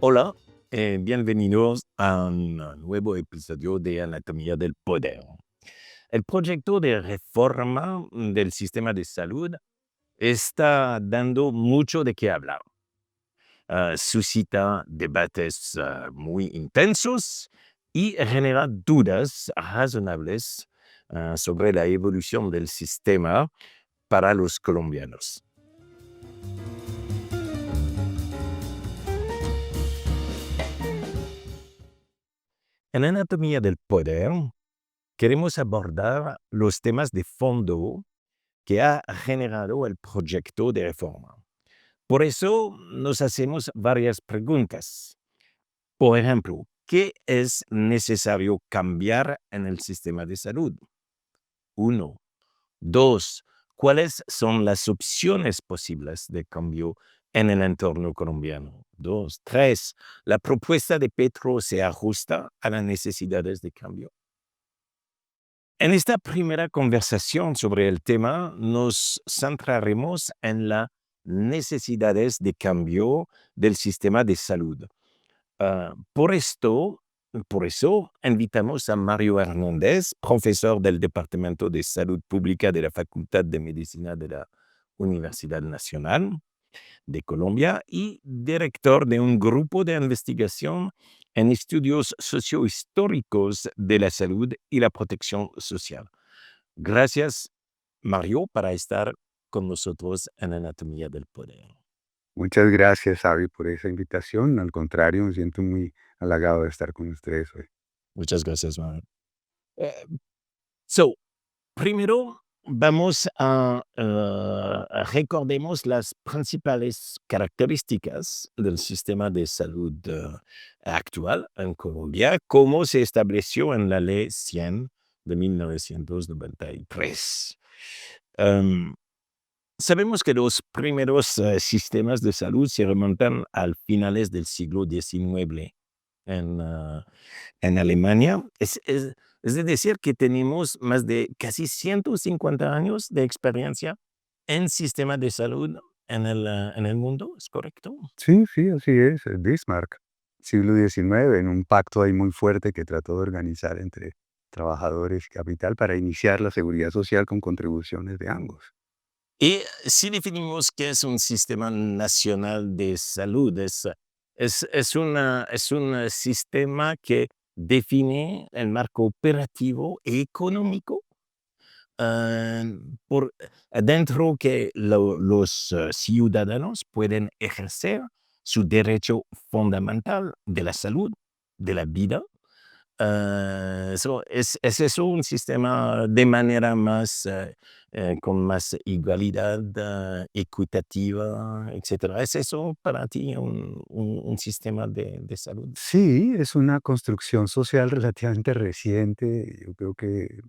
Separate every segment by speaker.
Speaker 1: Hola, bienvenidos a un nuevo episodio de Anatomía del Poder. El proyecto de reforma del sistema de salud está dando mucho de qué hablar. Suscita debates muy intensos y genera dudas razonables sobre la evolución del sistema para los colombianos. En Anatomía del Poder queremos abordar los temas de fondo que ha generado el proyecto de reforma. Por eso nos hacemos varias preguntas. Por ejemplo, ¿qué es necesario cambiar en el sistema de salud? Uno. Dos. ¿Cuáles son las opciones posibles de cambio en el entorno colombiano? Dos. Tres. ¿La propuesta de Petro se ajusta a las necesidades de cambio? En esta primera conversación sobre el tema nos centraremos en las necesidades de cambio del sistema de salud. Ah, por eso invitamos a Mario Hernández, profesor del Departamento de Salud Pública de la Facultad de Medicina de la Universidad Nacional de Colombia y director de un grupo de investigación en estudios sociohistóricos de la salud y la protección social. Gracias, Mario, para estar con nosotros en Anatomía del Poder.
Speaker 2: Muchas gracias, Avi, por esa invitación. Al contrario, me siento muy halagado de estar con ustedes hoy.
Speaker 1: Muchas gracias, Mario. Eh, so, Primero vamos a recordemos las principales características del sistema de salud actual en Colombia, cómo se estableció en la Ley 100 de 1993. Em, Sabemos que los primeros sistemas de salud se remontan al finales del siglo XIX en Alemania. Es decir, que tenemos más de casi 150 años de experiencia en sistema de salud en el mundo, ¿es correcto?
Speaker 2: Sí, sí, así es. Bismarck, siglo XIX, en un pacto ahí muy fuerte que trató de organizar entre trabajadores y capital para iniciar la seguridad social con contribuciones de ambos.
Speaker 1: Y si definimos qué es un sistema nacional de salud, es un sistema que define el marco operativo y económico por dentro que los ciudadanos pueden ejercer su derecho fundamental de la salud, de la vida. Es eso un sistema de manera más, con más igualdad, equitativa, etcétera. ¿Es eso para ti un sistema de salud?
Speaker 2: Sí, es una construcción social relativamente reciente. Yo creo que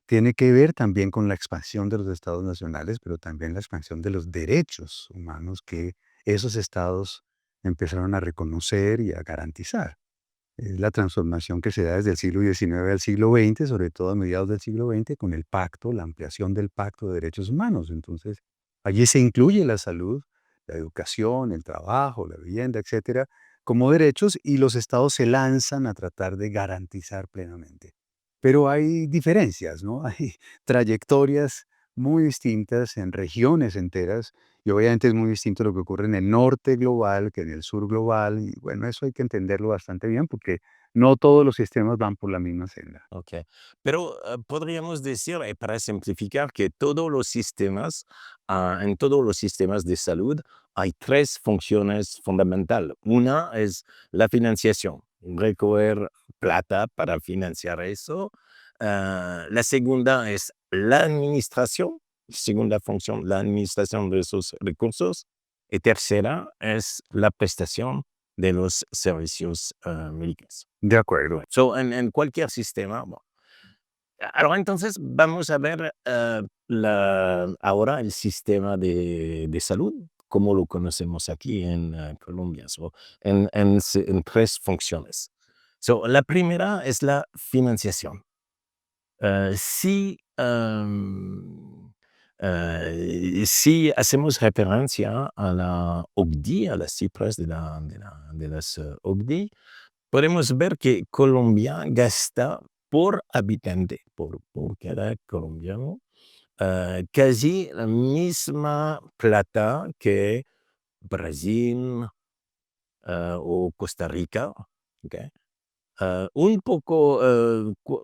Speaker 2: tiene que ver también con la expansión de los estados nacionales, pero también la expansión de los derechos humanos que esos estados empezaron a reconocer y a garantizar. Es la transformación que se da desde el siglo XIX al siglo XX, sobre todo a mediados del siglo XX, con el pacto, la ampliación del Pacto de Derechos Humanos. Entonces, allí se incluye la salud, la educación, el trabajo, la vivienda, etcétera, como derechos y los estados se lanzan a tratar de garantizar plenamente. Pero hay diferencias, ¿no? Hay trayectorias muy distintas en regiones enteras y obviamente es muy distinto lo que ocurre en el norte global que en el sur global. Y bueno, eso hay que entenderlo bastante bien porque no todos los sistemas van por la misma senda.
Speaker 1: Ok. Pero podríamos decir, para simplificar, que todos los sistemas, en todos los sistemas de salud, hay tres funciones fundamentales. Una es la financiación, recoger plata para financiar eso. La segunda es la administración, segunda función, la administración de esos recursos. Y tercera es la prestación de los servicios médicos.
Speaker 2: De acuerdo.
Speaker 1: So, en cualquier sistema. Bueno. Ahora entonces vamos a ver ahora el sistema de salud, como lo conocemos aquí en Colombia, so, en tres funciones. So, la primera es la financiación. Si Si hacemos referencia a la OCDE, a las cifras de las OCDE, podemos ver que Colombia gasta por habitante, por cada colombiano, casi la misma plata que Brasil, o Costa Rica, ¿ok? Un poco,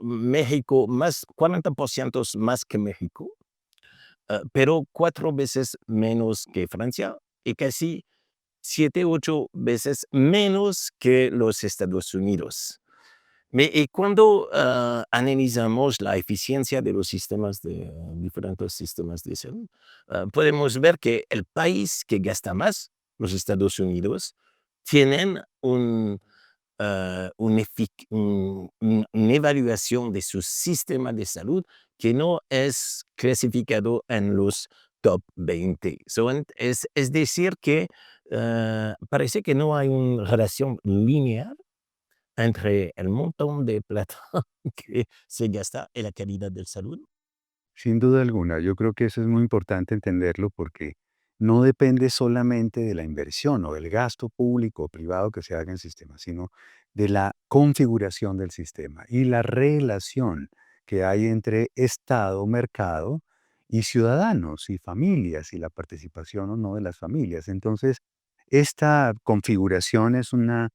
Speaker 1: México, más 40% más que México, pero 4 veces menos que Francia y casi 7, 8 veces menos que los Estados Unidos. Y cuando analizamos la eficiencia de los sistemas de diferentes sistemas de salud, podemos ver que el país que gasta más, los Estados Unidos, tienen una evaluación de su sistema de salud que no es clasificado en los top 20. Es decir, que parece que no hay una relación lineal entre el montón de plata que se gasta y la calidad de salud.
Speaker 2: Sin duda alguna, yo creo que eso es muy importante entenderlo porque no depende solamente de la inversión o del gasto público o privado que se haga en sistemas, sino de la configuración del sistema y la relación que hay entre Estado, mercado y ciudadanos y familias y la participación o no de las familias. Entonces, esta configuración es una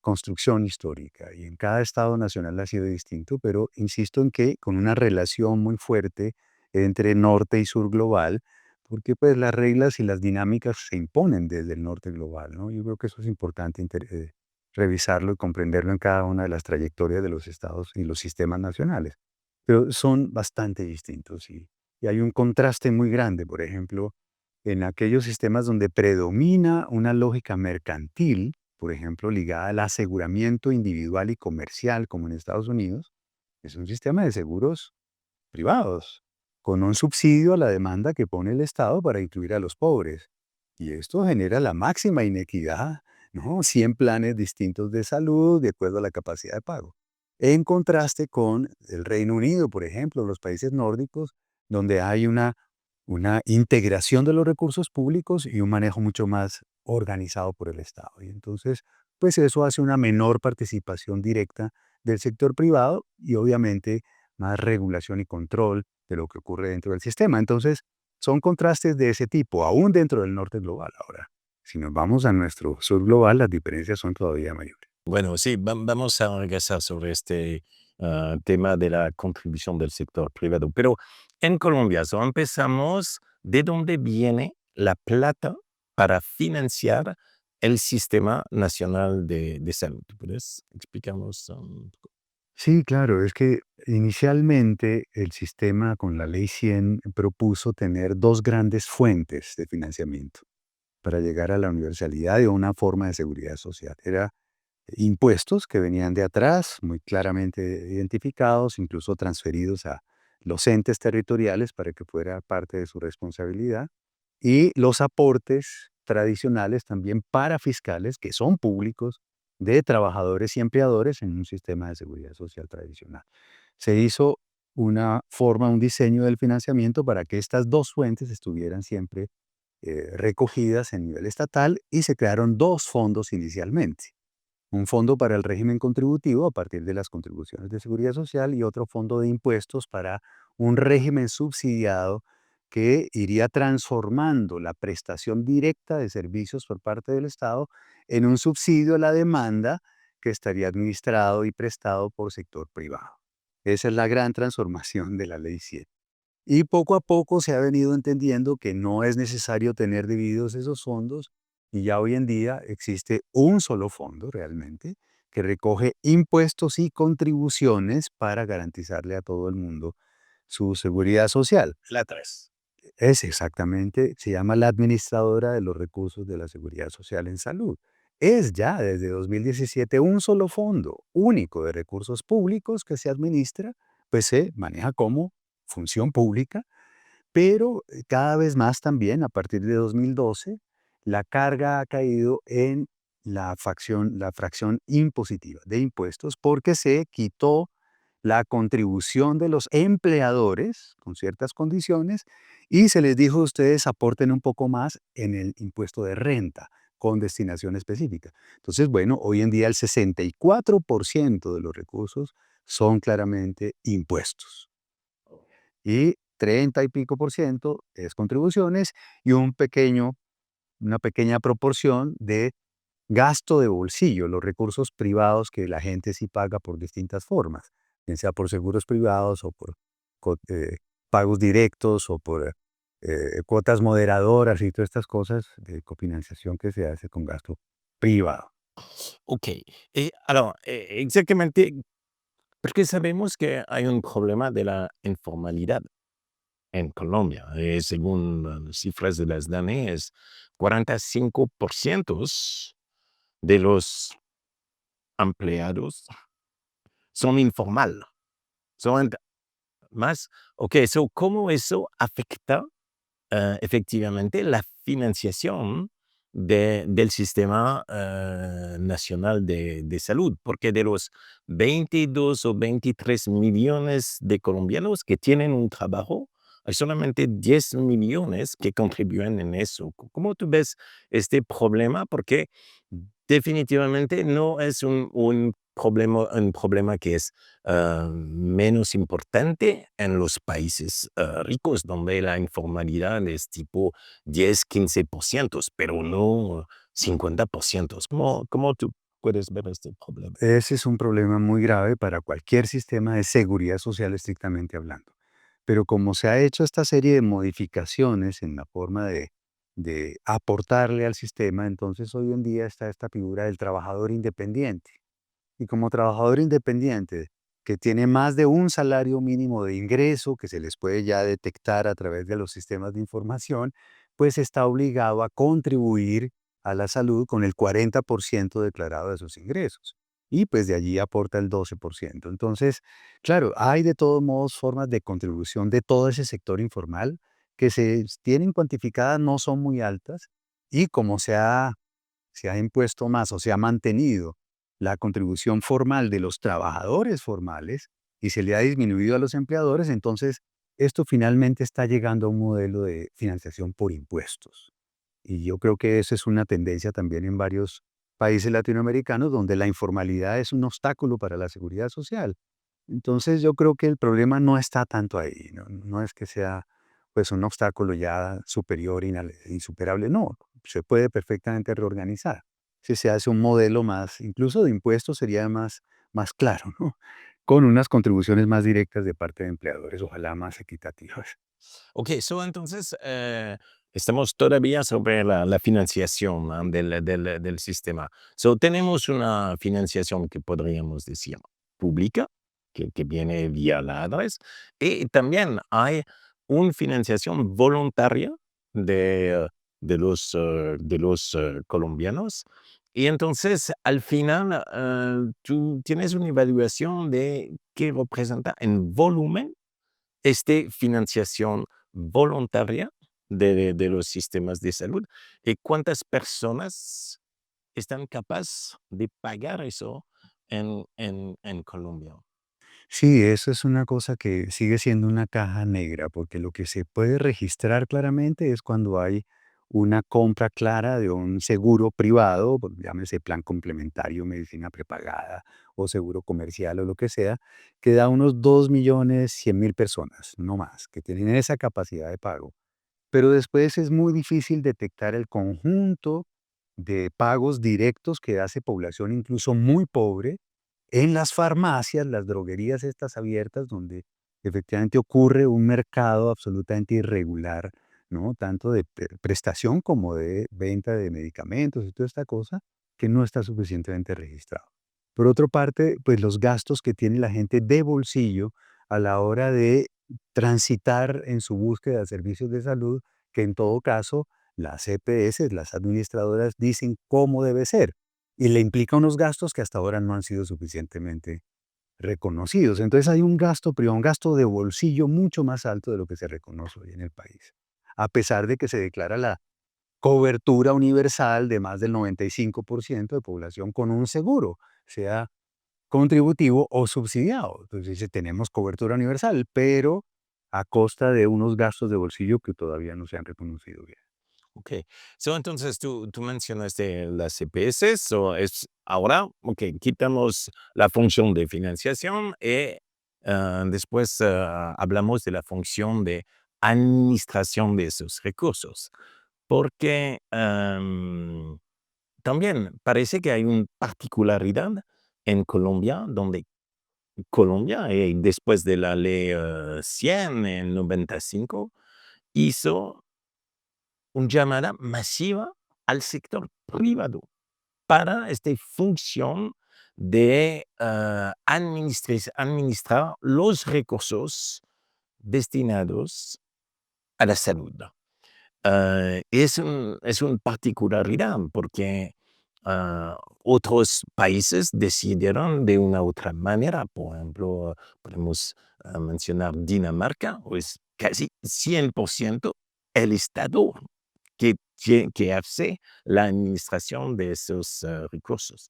Speaker 2: construcción histórica y en cada Estado nacional ha sido distinto, pero insisto en que con una relación muy fuerte entre norte y sur global, porque pues las reglas y las dinámicas se imponen desde el norte global, ¿no? Yo creo que eso es importante revisarlo y comprenderlo en cada una de las trayectorias de los estados y los sistemas nacionales. Pero son bastante distintos y hay un contraste muy grande, por ejemplo, en aquellos sistemas donde predomina una lógica mercantil, por ejemplo, ligada al aseguramiento individual y comercial, como en Estados Unidos, es un sistema de seguros privados, con un subsidio a la demanda que pone el Estado para incluir a los pobres. Y esto genera la máxima inequidad, ¿no? 100 planes distintos de salud de acuerdo a la capacidad de pago. En contraste con el Reino Unido, por ejemplo, los países nórdicos, donde hay una integración de los recursos públicos y un manejo mucho más organizado por el Estado. Y entonces, pues eso hace una menor participación directa del sector privado y obviamente más regulación y control de lo que ocurre dentro del sistema. Entonces, son contrastes de ese tipo, aún dentro del norte global ahora. Si nos vamos a nuestro sur global, las diferencias son todavía mayores.
Speaker 1: Bueno, sí, vamos a regresar sobre este tema de la contribución del sector privado. Pero en Colombia, empezamos de dónde viene la plata para financiar el Sistema Nacional de Salud. ¿Puedes explicarnos?
Speaker 2: Sí, claro, es que inicialmente el sistema con la Ley 100 propuso tener dos grandes fuentes de financiamiento para llegar a la universalidad y a una forma de seguridad social. Era impuestos que venían de atrás, muy claramente identificados, incluso transferidos a los entes territoriales para que fuera parte de su responsabilidad, y los aportes tradicionales también para fiscales, que son públicos, de trabajadores y empleadores en un sistema de seguridad social tradicional. Se hizo una forma, un diseño del financiamiento para que estas dos fuentes estuvieran siempre recogidas en nivel estatal y se crearon dos fondos inicialmente. Un fondo para el régimen contributivo a partir de las contribuciones de seguridad social y otro fondo de impuestos para un régimen subsidiado que iría transformando la prestación directa de servicios por parte del Estado en un subsidio a la demanda que estaría administrado y prestado por sector privado. Esa es la gran transformación de la Ley 100. Y poco a poco se ha venido entendiendo que no es necesario tener divididos esos fondos y ya hoy en día existe un solo fondo realmente que recoge impuestos y contribuciones para garantizarle a todo el mundo su seguridad social.
Speaker 1: La 3.
Speaker 2: Es exactamente, se llama la administradora de los recursos de la seguridad social en salud. Es ya desde 2017 un solo fondo único de recursos públicos que se administra, pues se maneja como función pública, pero cada vez más también a partir de 2012 la carga ha caído en la fracción impositiva de impuestos porque se quitó la contribución de los empleadores con ciertas condiciones y se les dijo: "Ustedes aporten un poco más en el impuesto de renta con destinación específica". Entonces, bueno, hoy en día el 64% de los recursos son claramente impuestos y 30 y pico por ciento es contribuciones y una pequeña proporción de gasto de bolsillo, los recursos privados que la gente sí paga por distintas formas, bien sea por seguros privados o por co- eh, pagos directos o por cuotas moderadoras y todas estas cosas de cofinanciación que se hace con gasto privado.
Speaker 1: Ok. Alors, exactamente, porque sabemos que hay un problema de la informalidad en Colombia. Según las cifras de las DANES, 45% de los empleados son informal. Son más, ok, so, ¿cómo eso afecta efectivamente la financiación del sistema nacional de salud? Porque de los 22 o 23 millones de colombianos que tienen un trabajo, hay solamente 10 millones que contribuyen en eso. ¿Cómo tú ves este problema? Porque definitivamente no es un problema que es menos importante en los países ricos, donde la informalidad es tipo 10-15%, pero no 50%. ¿Cómo tú puedes ver este problema?
Speaker 2: Ese es un problema muy grave para cualquier sistema de seguridad social estrictamente hablando. Pero como se ha hecho esta serie de modificaciones en la forma de aportarle al sistema, entonces hoy en día está esta figura del trabajador independiente. Y como trabajador independiente que tiene más de un salario mínimo de ingreso que se les puede ya detectar a través de los sistemas de información, pues está obligado a contribuir a la salud con el 40% declarado de sus ingresos. Y pues de allí aporta el 12%. Entonces, claro, hay de todos modos formas de contribución de todo ese sector informal que se tienen cuantificadas, no son muy altas, y como se ha impuesto más o se ha mantenido la contribución formal de los trabajadores formales y se le ha disminuido a los empleadores, entonces esto finalmente está llegando a un modelo de financiación por impuestos. Y yo creo que esa es una tendencia también en varios países latinoamericanos donde la informalidad es un obstáculo para la seguridad social. Entonces yo creo que el problema no está tanto ahí, no es que sea pues un obstáculo ya superior, insuperable, no, se puede perfectamente reorganizar. Si se hace un modelo más, incluso de impuestos sería más claro, ¿no? Con unas contribuciones más directas de parte de empleadores, ojalá más equitativas.
Speaker 1: Ok, so entonces estamos todavía sobre la financiación, ¿no? del sistema. So tenemos una financiación que podríamos decir pública, que viene vía la ADRES, y también hay una financiación voluntaria de los colombianos. Y entonces, al final, tú tienes una evaluación de qué representa en volumen financiación voluntaria de los sistemas de salud y cuántas personas están capaces de pagar eso en Colombia.
Speaker 2: Sí, eso es una cosa que sigue siendo una caja negra, porque lo que se puede registrar claramente es cuando hay una compra clara de un seguro privado, pues, llámese plan complementario, medicina prepagada o seguro comercial o lo que sea, que da unos 2.100.000 personas, no más, que tienen esa capacidad de pago. Pero después es muy difícil detectar el conjunto de pagos directos que hace población incluso muy pobre en las farmacias, las droguerías estas abiertas, donde efectivamente ocurre un mercado absolutamente irregular, ¿no? Tanto de prestación como de venta de medicamentos y toda esta cosa, que no está suficientemente registrado. Por otra parte, pues los gastos que tiene la gente de bolsillo a la hora de transitar en su búsqueda de servicios de salud, que en todo caso las EPS, las administradoras, dicen cómo debe ser y le implica unos gastos que hasta ahora no han sido suficientemente reconocidos. Entonces hay un gasto privado, un gasto de bolsillo mucho más alto de lo que se reconoce hoy en el país, a pesar de que se declara la cobertura universal de más del 95% de población con un seguro, sea contributivo o subsidiado. Entonces dice, tenemos cobertura universal, pero a costa de unos gastos de bolsillo que todavía no se han reconocido bien.
Speaker 1: Ok. So, entonces tú mencionaste las CPS, so es ahora, ok, quitamos la función de financiación y después hablamos de la función de administración de esos recursos. Porque también parece que hay una particularidad en Colombia, donde Colombia, después de la ley 100 en 95, hizo una llamada masiva al sector privado para esta función de administrar los recursos destinados a la salud. Es una particularidad porque otros países decidieron de una otra manera. Por ejemplo, podemos mencionar Dinamarca, o es casi 100% el Estado que hace la administración de esos recursos.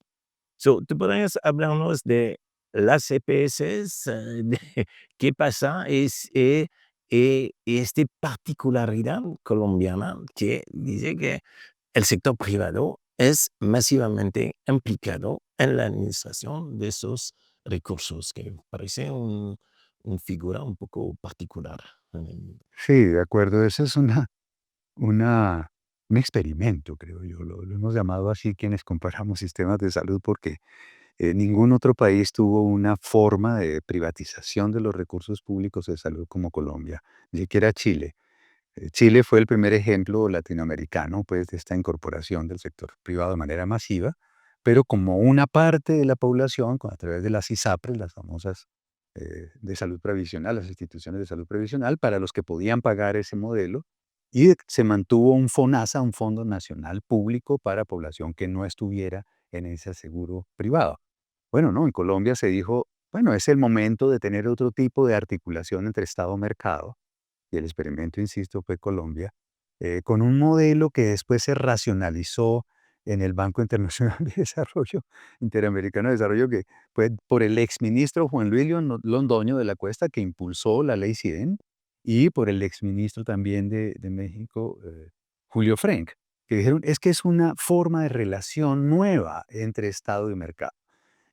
Speaker 1: So, ¿tú podrías hablarnos de las EPS, de qué pasa? Esta particularidad colombiana que dice que el sector privado es masivamente implicado en la administración de esos recursos, que parece una figura un poco particular.
Speaker 2: Sí, de acuerdo. Esa es una, un experimento, creo yo. Lo hemos llamado así quienes comparamos sistemas de salud porque ningún otro país tuvo una forma de privatización de los recursos públicos de salud como Colombia, ni siquiera Chile. Chile fue el primer ejemplo latinoamericano, pues, de esta incorporación del sector privado de manera masiva, pero como una parte de la población, a través de las ISAPRES, las famosas de salud previsional, las instituciones de salud previsional, para los que podían pagar ese modelo, y se mantuvo un FONASA, un Fondo Nacional Público para población que no estuviera en ese seguro privado. Bueno, no, en Colombia se dijo, bueno, es el momento de tener otro tipo de articulación entre Estado-mercado y el experimento, insisto, fue Colombia, con un modelo que después se racionalizó en el Banco Internacional de Desarrollo, Interamericano de Desarrollo, que fue por el exministro Juan Luis Londoño de la Cuesta, que impulsó la Ley 100, y por el exministro también de México, Julio Frenk, que dijeron, es que es una forma de relación nueva entre Estado y mercado.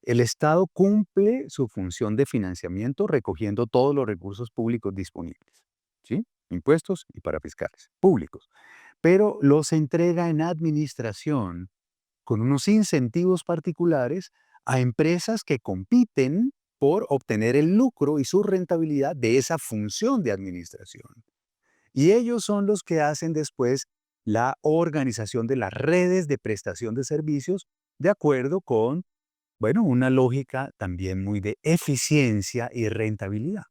Speaker 2: El Estado cumple su función de financiamiento recogiendo todos los recursos públicos disponibles, ¿sí? Impuestos y parafiscales, públicos, pero los entrega en administración con unos incentivos particulares a empresas que compiten por obtener el lucro y su rentabilidad de esa función de administración. Y ellos son los que hacen después la organización de las redes de prestación de servicios de acuerdo con bueno, una lógica también muy de eficiencia y rentabilidad.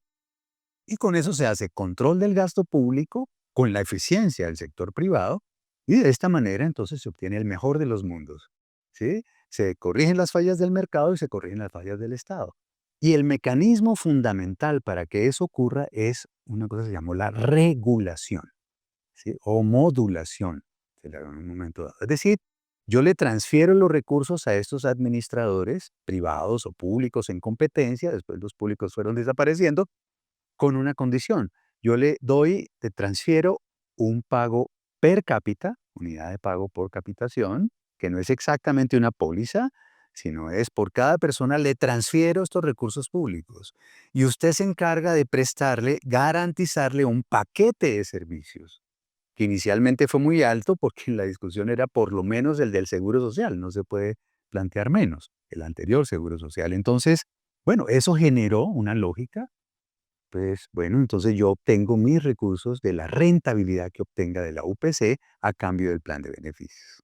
Speaker 2: Y con eso se hace control del gasto público con la eficiencia del sector privado y de esta manera entonces se obtiene el mejor de los mundos. ¿Sí? Se corrigen las fallas del mercado y se corrigen las fallas del Estado. Y el mecanismo fundamental para que eso ocurra es una cosa que se llamó la regulación. ¿Sí? O modulación, se le da en un momento dado. Es decir, yo le transfiero los recursos a estos administradores privados o públicos en competencia, después los públicos fueron desapareciendo, con una condición. Yo le doy, te transfiero un pago per cápita, unidad de pago por capitación, que no es exactamente una póliza, sino es por cada persona le transfiero estos recursos públicos. Y usted se encarga de prestarle, garantizarle un paquete de servicios que inicialmente fue muy alto porque la discusión era por lo menos el del Seguro Social, no se puede plantear menos, el anterior Seguro Social. Entonces, bueno, eso generó una lógica, pues bueno, entonces yo obtengo mis recursos de la rentabilidad que obtenga de la UPC a cambio del plan de beneficios.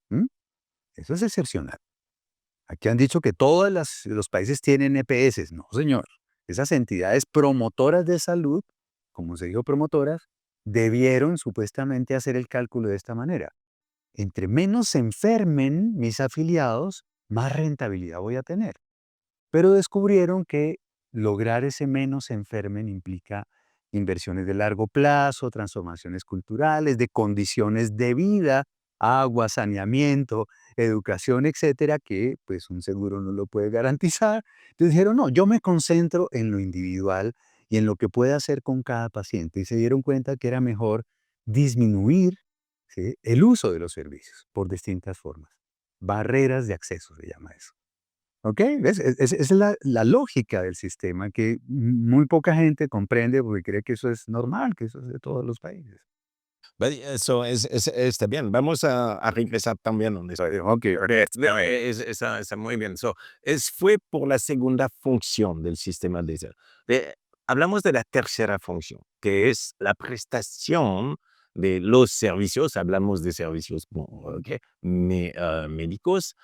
Speaker 2: Eso es excepcional. Aquí han dicho que todos los países tienen EPS. No, señor. Esas entidades promotoras de salud, como se dijo promotoras, debieron supuestamente hacer el cálculo de esta manera. Entre menos se enfermen mis afiliados, más rentabilidad voy a tener. Pero descubrieron que lograr ese menos se enfermen implica inversiones de largo plazo, transformaciones culturales, de condiciones de vida, agua, saneamiento, educación, etcétera, que pues un seguro no lo puede garantizar. Entonces dijeron, no, yo me concentro en lo individual y en lo que pueda hacer con cada paciente. Y se dieron cuenta que era mejor disminuir, ¿sí?, el uso de los servicios por distintas formas. Barreras de acceso se llama eso. ¿Ok? ¿Ves? Esa es la lógica del sistema que muy poca gente comprende porque cree que eso es normal, que eso es de todos los países.
Speaker 1: Eso está bien. Vamos a regresar también donde estoy. Ok, ok, no, está muy bien. Fue por la segunda función del sistema hablamos de la tercera función, que es la prestación de los servicios. Hablamos de servicios ok, médicos.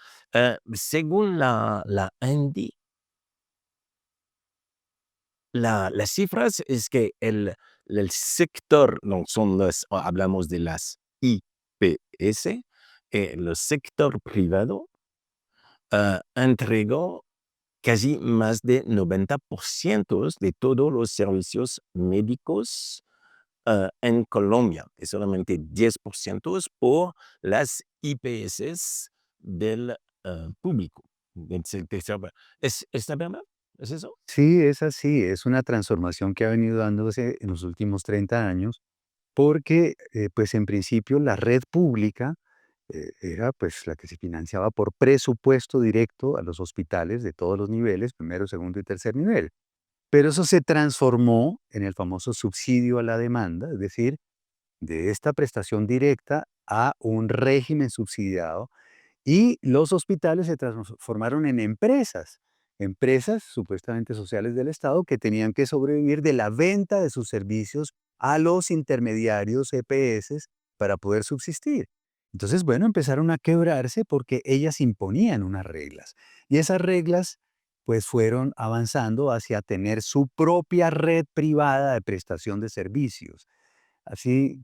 Speaker 1: Según la ANDI, las cifras es que el sector, no son hablamos de las IPS, el sector privado entregó casi más de 90% de todos los servicios médicos en Colombia, y solamente 10% por las IPS del público. ¿Está verdad? ¿Es eso?
Speaker 2: Sí, es así, es una transformación que ha venido dándose en los últimos 30 años, porque, pues, en principio la red pública, era, pues, la que se financiaba por presupuesto directo a los hospitales de todos los niveles, primero, segundo y tercer nivel. Pero eso se transformó en el famoso subsidio a la demanda, es decir, de esta prestación directa a un régimen subsidiado y los hospitales se transformaron en empresas, empresas supuestamente sociales del Estado que tenían que sobrevivir de la venta de sus servicios a los intermediarios EPS para poder subsistir. Entonces, bueno, empezaron a quebrarse porque ellas imponían unas reglas y esas reglas pues fueron avanzando hacia tener su propia red privada de prestación de servicios. Así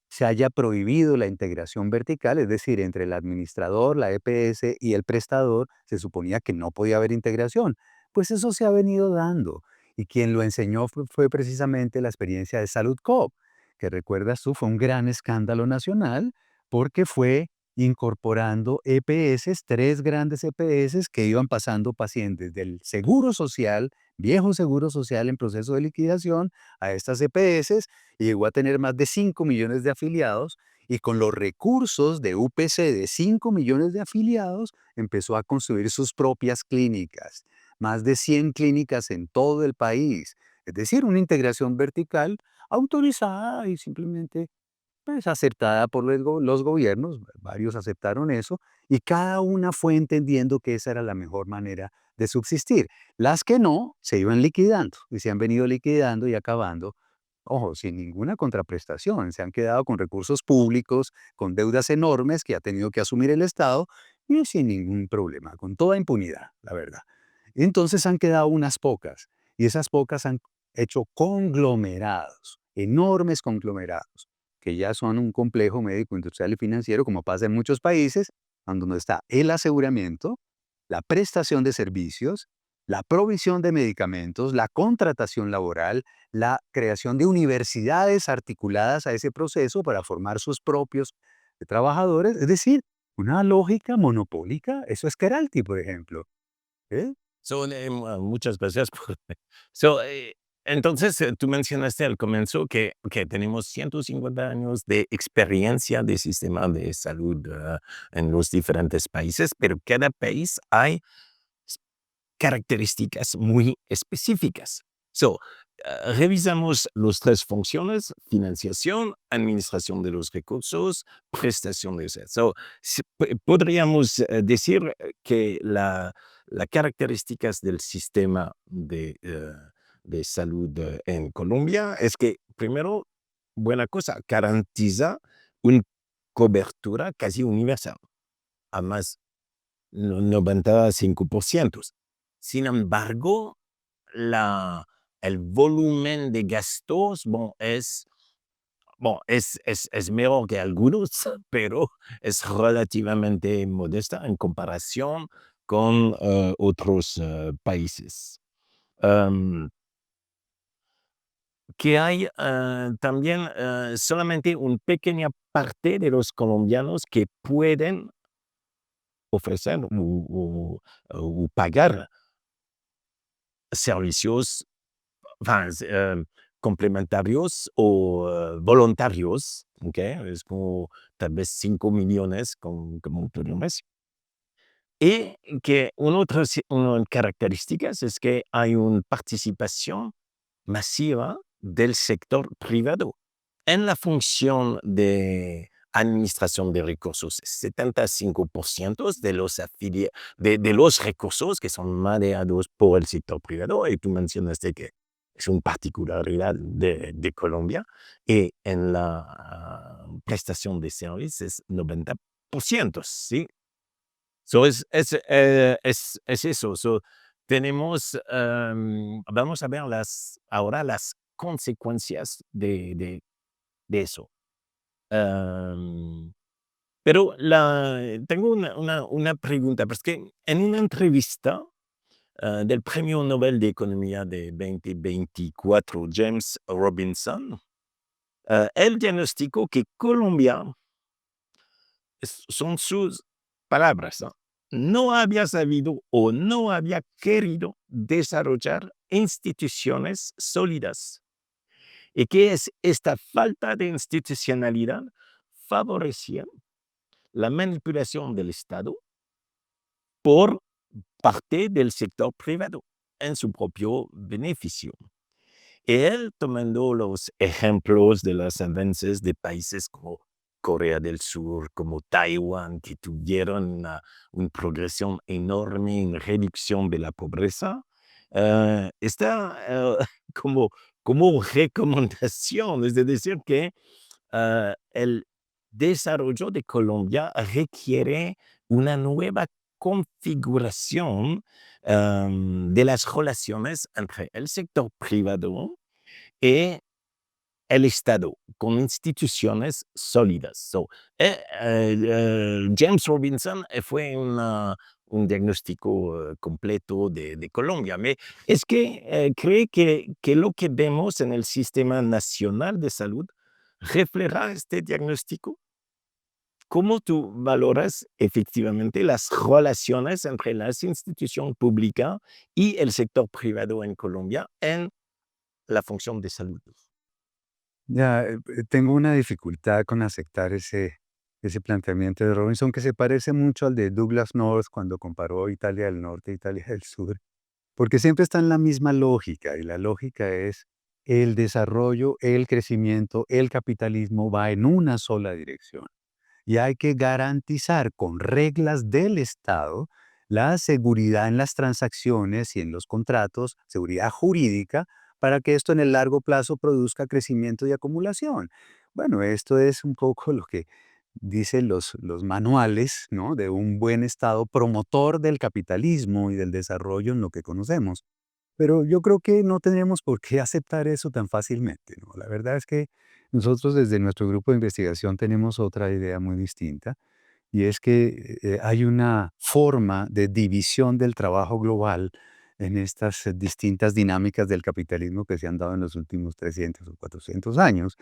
Speaker 2: se haya prohibido la integración vertical, es decir, entre el administrador, la EPS y el prestador, se suponía que no podía haber integración. Pues eso se ha venido dando. Y quien lo enseñó fue precisamente la experiencia de Salud Coop, que recuerdas tú, fue un gran escándalo nacional porque fue incorporando EPS, tres grandes EPS que iban pasando pacientes del Seguro Social, viejo Seguro Social en proceso de liquidación, a estas EPS y llegó a tener más de 5 millones de afiliados y con los recursos de UPC de 5 millones de afiliados empezó a construir sus propias clínicas, más de 100 clínicas en todo el país, es decir, una integración vertical autorizada y simplemente pues, aceptada por los gobiernos, varios aceptaron eso, y cada una fue entendiendo que esa era la mejor manera de subsistir. Las que no, se iban liquidando, y se han venido liquidando y acabando, ojo, sin ninguna contraprestación, se han quedado con recursos públicos, con deudas enormes que ha tenido que asumir el Estado, y sin ningún problema, con toda impunidad, la verdad. Entonces han quedado unas pocas, y esas pocas han hecho conglomerados, enormes conglomerados que ya son un complejo médico, industrial y financiero, como pasa en muchos países, donde está el aseguramiento, la prestación de servicios, la provisión de medicamentos, la contratación laboral, la creación de universidades articuladas a ese proceso para formar sus propios trabajadores, es decir, una lógica monopólica, eso es Keralty, por ejemplo. ¿Eh?
Speaker 1: Muchas gracias por so, entonces, tú mencionaste al comienzo que tenemos 150 años de experiencia de sistema de salud, en los diferentes países, pero cada país hay s características muy específicas. Revisamos las 3 funciones: financiación, administración de los recursos, prestación de servicios. Podríamos, decir que las características del sistema de salud en Colombia es que, primero, buena cosa, garantiza una cobertura casi universal, a más 95%. Sin embargo, la el volumen de gastos, es menor que algunos, pero es relativamente modesta en comparación con, otros, países. Em, que hay, también, solamente una pequeña parte de los colombianos que pueden ofrecer o pagar servicios complementarios o voluntarios, ¿ok? Es como tal vez 5 millones como por mes. Y que una características es que hay una participación masiva del sector privado en la función de administración de recursos. 75% de los, de los recursos que son manejados por el sector privado, y tú mencionaste que es una particularidad de Colombia, y en la prestación de servicios es 90%, ¿sí? So es eso. So, tenemos, vamos a ver ahora las consecuencias de eso. Em, pero tengo una pregunta, porque en una entrevista del Premio Nobel de Economía de 2024, James Robinson, él diagnosticó que Colombia, son sus palabras, ¿no? No había sabido o no había querido desarrollar instituciones sólidas. Y que es esta falta de institucionalidad favorecía la manipulación del Estado por parte del sector privado en su propio beneficio. Él, tomando los ejemplos de los avances de países como Corea del Sur, como Taiwán, que tuvieron una progresión enorme en reducción de la pobreza, está como, como recomendación, es decir, que el desarrollo de Colombia requiere una nueva configuración de las relaciones entre el sector privado y el Estado, con instituciones sólidas. So, James Robinson fue un diagnóstico completo de Colombia. Es que cree que lo que vemos en el Sistema Nacional de Salud refleja este diagnóstico. ¿Cómo tú valoras efectivamente las relaciones entre las instituciones públicas y el sector privado en Colombia en la función de salud?
Speaker 2: Ya, tengo una dificultad con aceptar ese planteamiento de Robinson, que se parece mucho al de Douglas North cuando comparó Italia del Norte e Italia del Sur, porque siempre está en la misma lógica, y la lógica es el desarrollo, el crecimiento, el capitalismo va en una sola dirección. Y hay que garantizar con reglas del Estado la seguridad en las transacciones y en los contratos, seguridad jurídica, para que esto en el largo plazo produzca crecimiento y acumulación. Bueno, esto es un poco lo que dicen los manuales, ¿no?, de un buen Estado promotor del capitalismo y del desarrollo en lo que conocemos. Pero yo creo que no tendríamos por qué aceptar eso tan fácilmente, ¿no? La verdad es que nosotros desde nuestro grupo de investigación tenemos otra idea muy distinta, y es que hay una forma de división del trabajo global en estas distintas dinámicas del capitalismo que se han dado en los últimos 300 o 400 años,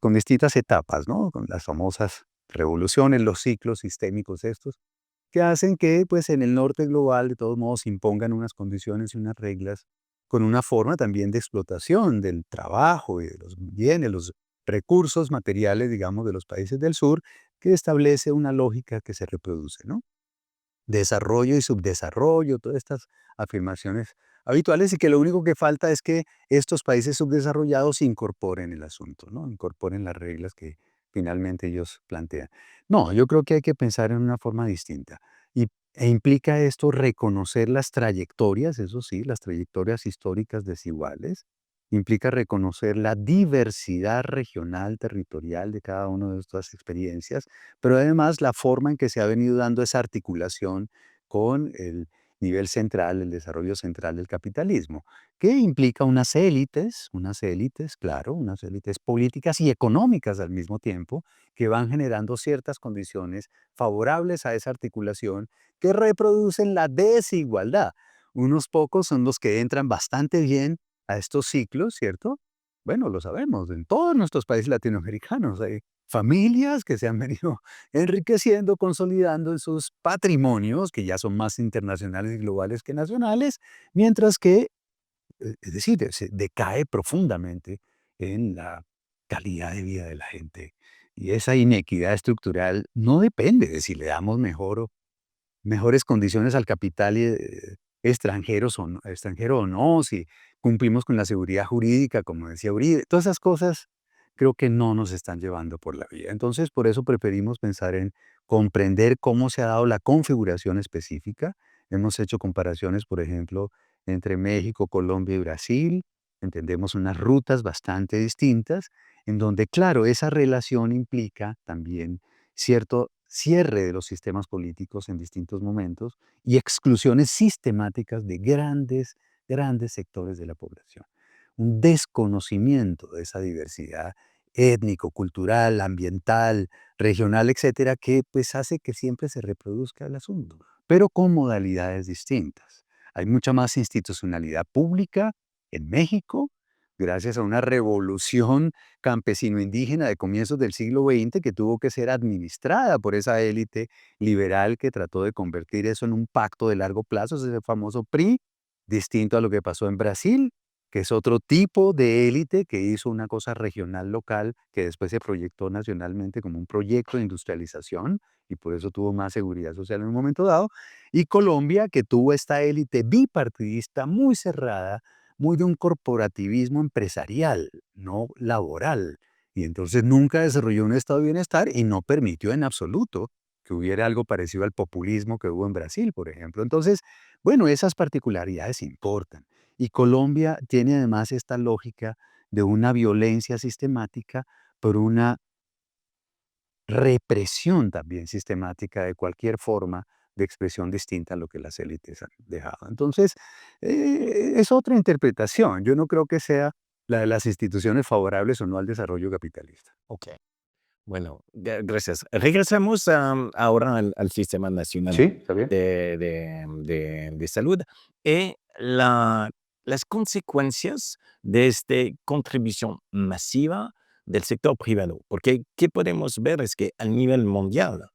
Speaker 2: con distintas etapas, ¿no? Con las famosas revoluciones, los ciclos sistémicos estos, que hacen que, pues, en el norte global, de todos modos, se impongan unas condiciones y unas reglas con una forma también de explotación del trabajo y de los bienes, los recursos materiales, digamos, de los países del sur, que establece una lógica que se reproduce, ¿no? Desarrollo y subdesarrollo, todas estas afirmaciones habituales, y que lo único que falta es que estos países subdesarrollados incorporen el asunto, ¿no? Incorporen las reglas que finalmente ellos plantean. No, yo creo que hay que pensar en una forma distinta. E implica esto reconocer las trayectorias, eso sí, las trayectorias históricas desiguales. Implica reconocer la diversidad regional, territorial de cada una de estas experiencias, pero además la forma en que se ha venido dando esa articulación con el nivel central, el desarrollo central del capitalismo, que implica unas élites, claro, unas élites políticas y económicas al mismo tiempo, que van generando ciertas condiciones favorables a esa articulación que reproducen la desigualdad. Unos pocos son los que entran bastante bien a estos ciclos, ¿cierto? Bueno, lo sabemos, en todos nuestros países latinoamericanos hay familias que se han venido enriqueciendo, consolidando en sus patrimonios, que ya son más internacionales y globales que nacionales, mientras que, es decir, se decae profundamente en la calidad de vida de la gente. Y esa inequidad estructural no depende de si le damos mejores condiciones al capital extranjero o no, si cumplimos con la seguridad jurídica, como decía Uribe. Todas esas cosas creo que no nos están llevando por la vida. Entonces, por eso preferimos pensar en comprender cómo se ha dado la configuración específica. Hemos hecho comparaciones, por ejemplo, entre México, Colombia y Brasil. Entendemos unas rutas bastante distintas, en donde, claro, esa relación implica también cierto cierre de los sistemas políticos en distintos momentos y exclusiones sistemáticas de grandes sectores de la población. Un desconocimiento de esa diversidad étnico, cultural, ambiental, regional, etcétera, que pues hace que siempre se reproduzca el asunto, pero con modalidades distintas. Hay mucha más institucionalidad pública en México, gracias a una revolución campesino-indígena de comienzos del siglo XX que tuvo que ser administrada por esa élite liberal que trató de convertir eso en un pacto de largo plazo, ese es el famoso PRI, distinto a lo que pasó en Brasil, que es otro tipo de élite que hizo una cosa regional local que después se proyectó nacionalmente como un proyecto de industrialización y por eso tuvo más seguridad social en un momento dado, y Colombia que tuvo esta élite bipartidista muy cerrada, muy de un corporativismo empresarial, no laboral. Y entonces nunca desarrolló un estado de bienestar y no permitió en absoluto que hubiera algo parecido al populismo que hubo en Brasil, por ejemplo. Entonces, bueno, esas particularidades importan. Y Colombia tiene además esta lógica de una violencia sistemática por una represión también sistemática de cualquier forma de expresión distinta a lo que las élites han dejado. Entonces, es otra interpretación. Yo no creo que sea la de las instituciones favorables o no al desarrollo capitalista.
Speaker 1: Ok. Bueno, gracias. Regresamos ahora al Sistema Nacional
Speaker 2: Sí, está bien.
Speaker 1: de Salud y las consecuencias de esta contribución masiva del sector privado. Porque qué podemos ver es que a nivel mundial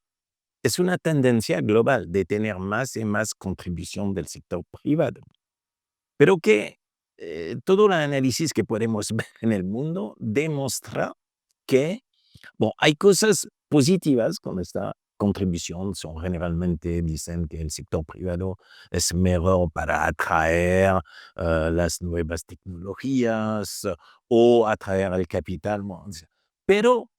Speaker 1: es una tendencia global de tener más y más contribución del sector privado. Pero que todo el análisis que podemos ver en el mundo demuestra que hay cosas positivas con esta contribución, son generalmente dicen que el sector privado es mejor para atraer las nuevas tecnologías o atraer el capital. Pero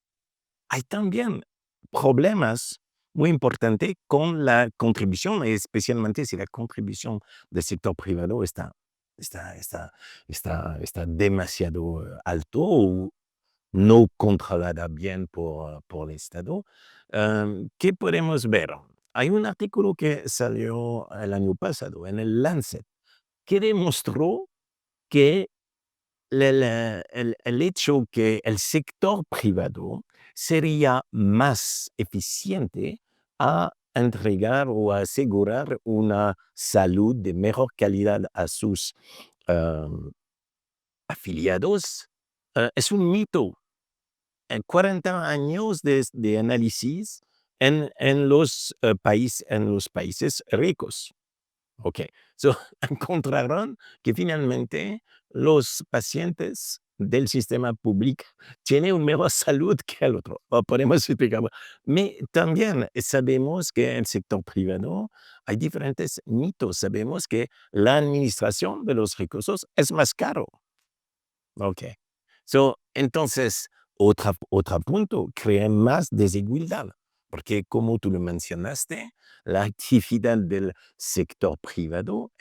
Speaker 1: hay también problemas muy importantes con la contribución, especialmente si la contribución del sector privado está, está, está demasiado alto o no controlada bien por el Estado. ¿Qué podemos ver? Hay un artículo que salió el año pasado en el Lancet que demostró que el hecho que el sector privado sería más eficiente a entregar o a asegurar una salud de mejor calidad a sus um, afiliados, es un mito. En 40 años de análisis en los países ricos. Ok, so, encontraron que finalmente los pacientes del sistema público tienen una mejor salud que el otro. O podemos explicarlo. Pero también sabemos que en el sector privado hay diferentes mitos. Sabemos que la administración de los recursos es más caro. Ok. So, entonces, otro punto, crea más desigualdad, porque como tú lo mencionaste, la actividad del sector privado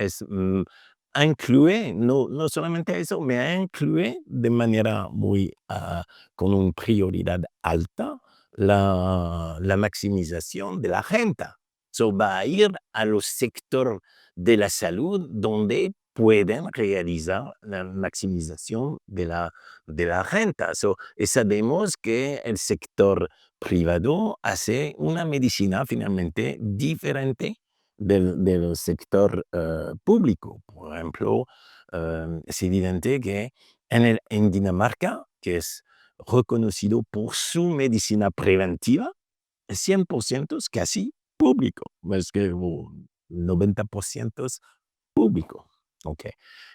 Speaker 1: incluye, no solamente eso, me incluye de manera muy, con una prioridad alta, la maximización de la renta. So, va a ir a los sectores de la salud donde pueden realizar la maximización de la renta. So, y sabemos que el sector privado hace una medicina finalmente diferente del sector público. Por ejemplo, es evidente que en Dinamarca, que es reconocido por su medicina preventiva, 100% es casi público, es que 90% es público. Ok.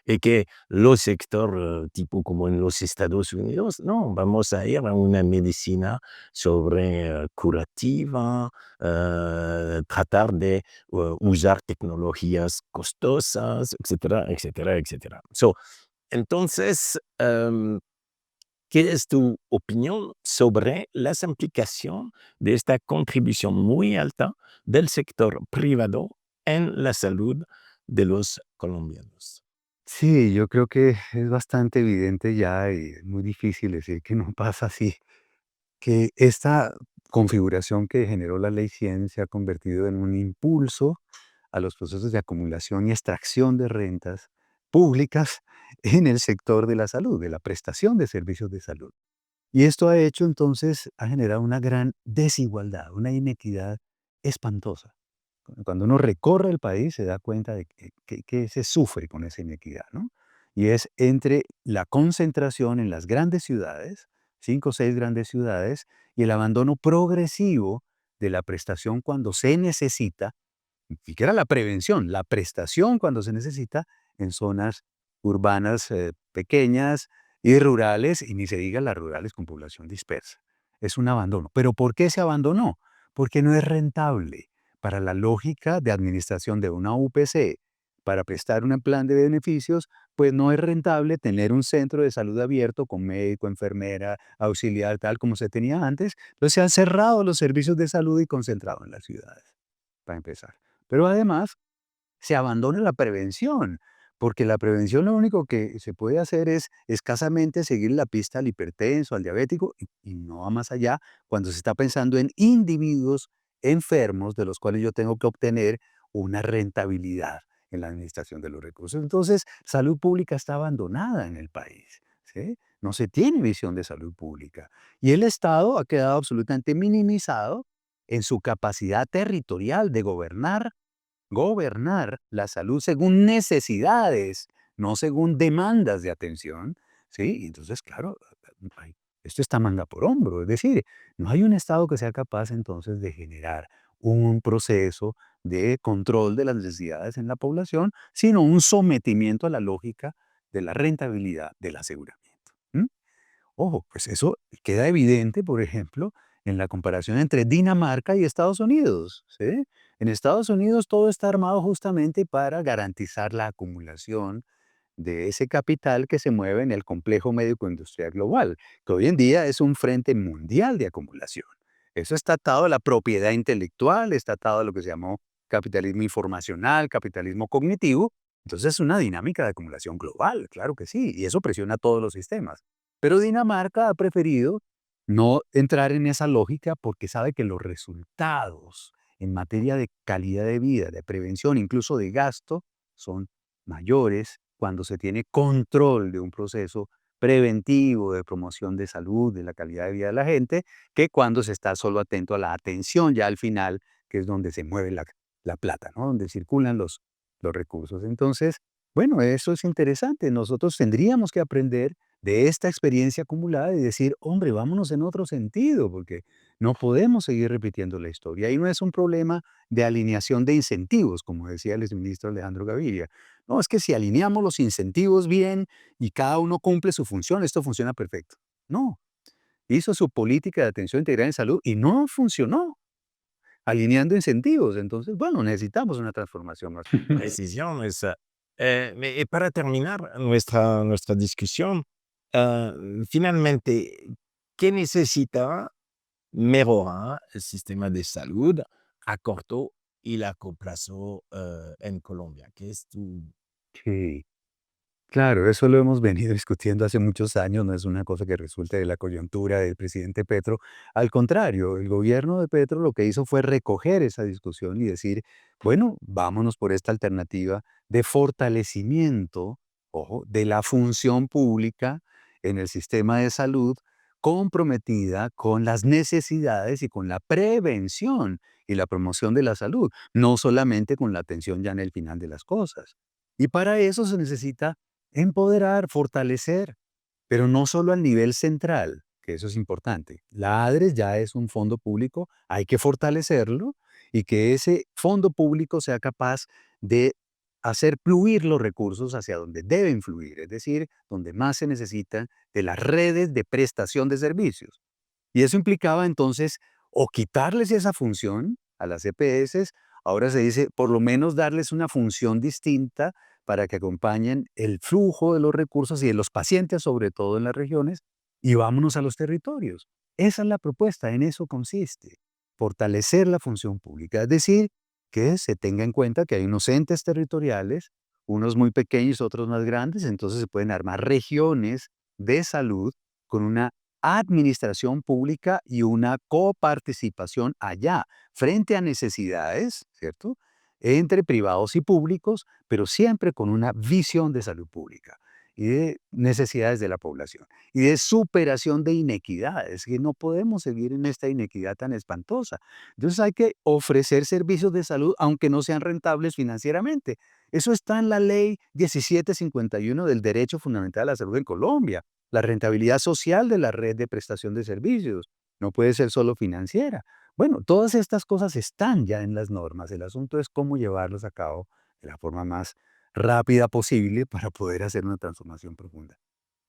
Speaker 1: Y que los sectores tipo como en los Estados Unidos, no, vamos a ir a una medicina sobre curativa, tratar de usar tecnologías costosas, etcétera, etcétera, etcétera. Entonces, ¿qué es tu opinión sobre las implicaciones de esta contribución muy alta del sector privado en la salud de los colombianos?
Speaker 2: Sí, yo creo que es bastante evidente ya y es muy difícil decir que no pasa así, que esta configuración que generó la Ley 100 se ha convertido en un impulso a los procesos de acumulación y extracción de rentas públicas en el sector de la salud, de la prestación de servicios de salud. Y esto ha hecho entonces, ha generado una gran desigualdad, una inequidad espantosa. Cuando uno recorre el país se da cuenta de que se sufre con esa inequidad, ¿no? Y es entre la concentración en las grandes ciudades, 5 o 6 grandes ciudades, y el abandono progresivo de la prestación cuando se necesita, ni siquiera la prevención, la prestación cuando se necesita en zonas urbanas pequeñas y rurales, y ni se diga las rurales con población dispersa. Es un abandono. ¿Pero por qué se abandonó? Porque no es rentable para la lógica de administración de una UPC, para prestar un plan de beneficios, pues no es rentable tener un centro de salud abierto con médico, enfermera, auxiliar, tal como se tenía antes. Entonces se han cerrado los servicios de salud y concentrado en las ciudades, para empezar. Pero además se abandona la prevención, porque la prevención lo único que se puede hacer es escasamente seguir la pista al hipertenso, al diabético, y no va más allá cuando se está pensando en individuos enfermos de los cuales yo tengo que obtener una rentabilidad en la administración de los recursos. Entonces, salud pública está abandonada en el país, ¿sí? No se tiene visión de salud pública. Y el Estado ha quedado absolutamente minimizado en su capacidad territorial de gobernar la salud según necesidades, no según demandas de atención, ¿sí? Y entonces, claro, ay, esto está manga por hombro, es decir, no hay un Estado que sea capaz entonces de generar un proceso de control de las necesidades en la población, sino un sometimiento a la lógica de la rentabilidad del aseguramiento. ¿M? Ojo, pues eso queda evidente, por ejemplo, en la comparación entre Dinamarca y Estados Unidos, ¿sí? En Estados Unidos todo está armado justamente para garantizar la acumulación de ese capital que se mueve en el complejo médico-industrial global, que hoy en día es un frente mundial de acumulación. Eso está atado a la propiedad intelectual, está atado a lo que se llamó capitalismo informacional, capitalismo cognitivo. Entonces es una dinámica de acumulación global, claro que sí, y eso presiona a todos los sistemas. Pero Dinamarca ha preferido no entrar en esa lógica porque sabe que los resultados en materia de calidad de vida, de prevención, incluso de gasto, son mayores cuando se tiene control de un proceso preventivo de promoción de salud, de la calidad de vida de la gente, que cuando se está solo atento a la atención ya al final, que es donde se mueve la plata, ¿no? Donde circulan los recursos. Entonces, bueno, eso es interesante. Nosotros tendríamos que aprender de esta experiencia acumulada y decir, hombre, vámonos en otro sentido, porque no podemos seguir repitiendo la historia. Y no es un problema de alineación de incentivos, como decía el exministro Alejandro Gaviria. No, es que si alineamos los incentivos bien y cada uno cumple su función, esto funciona perfecto. No, hizo su política de atención integral en salud y no funcionó alineando incentivos. Entonces, bueno, necesitamos una transformación más profunda.
Speaker 1: Precisiones. Para terminar nuestra discusión, ah, finalmente, ¿qué necesita mejorar el sistema de salud a corto y largo plazo en Colombia? ¿Qué es tu...
Speaker 2: Sí. Claro, eso lo hemos venido discutiendo hace muchos años, no es una cosa que resulte de la coyuntura del presidente Petro. Al contrario, el gobierno de Petro lo que hizo fue recoger esa discusión y decir, bueno, vámonos por esta alternativa de fortalecimiento, ojo, de la función pública en el sistema de salud comprometida con las necesidades y con la prevención y la promoción de la salud, no solamente con la atención ya en el final de las cosas. Y para eso se necesita empoderar, fortalecer, pero no solo al nivel central, que eso es importante. La ADRES ya es un fondo público, hay que fortalecerlo y que ese fondo público sea capaz de hacer fluir los recursos hacia donde deben fluir, es decir, donde más se necesitan de las redes de prestación de servicios. Y eso implicaba entonces o quitarles esa función a las EPS, ahora se dice por lo menos darles una función distinta para que acompañen el flujo de los recursos y de los pacientes, sobre todo en las regiones, y vámonos a los territorios. Esa es la propuesta, en eso consiste, fortalecer la función pública, es decir, que se tenga en cuenta que hay unos entes territoriales, unos muy pequeños, otros más grandes, entonces se pueden armar regiones de salud con una administración pública y una coparticipación allá, frente a necesidades, ¿cierto? Entre privados y públicos, pero siempre con una visión de salud pública y de necesidades de la población y de superación de inequidades, que no podemos seguir en esta inequidad tan espantosa. Entonces hay que ofrecer servicios de salud aunque no sean rentables financieramente. Eso está en la ley 1751 del Derecho Fundamental a la Salud en Colombia. La rentabilidad social de la red de prestación de servicios no puede ser solo financiera. Bueno, todas estas cosas están ya en las normas. El asunto es cómo llevarlos a cabo de la forma más rápida posible para poder hacer una transformación profunda.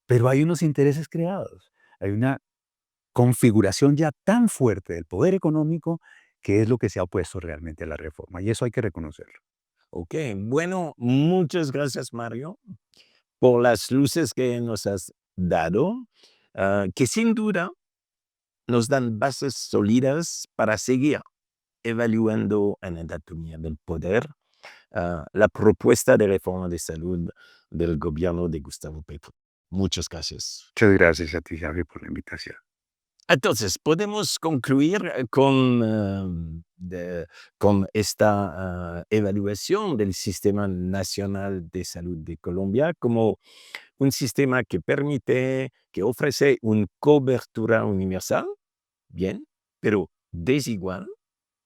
Speaker 2: Pero hay unos intereses creados, hay una configuración ya tan fuerte del poder económico que es lo que se ha opuesto realmente a la reforma y eso hay que reconocerlo.
Speaker 1: Ok, bueno, muchas gracias, Mario, por las luces que nos has dado, que sin duda nos dan bases sólidas para seguir evaluando en anatomía del poder la propuesta de reforma de salud del gobierno de Gustavo Petro. Muchas gracias.
Speaker 2: Muchas gracias a ti, Javi, por la invitación.
Speaker 1: Entonces, podemos concluir con, con esta evaluación del Sistema Nacional de Salud de Colombia como un sistema que permite, que ofrece una cobertura universal, bien, pero desigual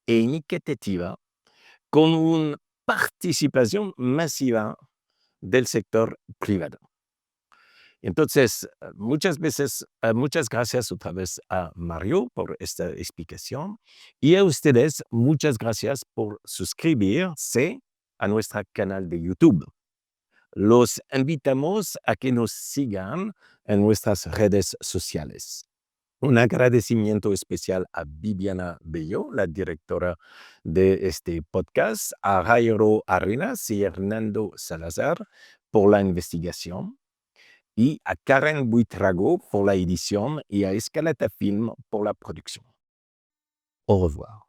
Speaker 1: e inequitativa, con una participación masiva del sector privado. Entonces, muchas veces, muchas gracias otra vez a Mario por esta explicación y a ustedes muchas gracias por suscribirse a nuestro canal de YouTube. Los invitamos a que nos sigan en nuestras redes sociales. Un agradecimiento especial a Viviana Bello, la directora de este podcast, a Jairo Arenas y Hernando Salazar por la investigación y a Karen Buitrago por la edición y a Escalata Film por la producción. Au revoir.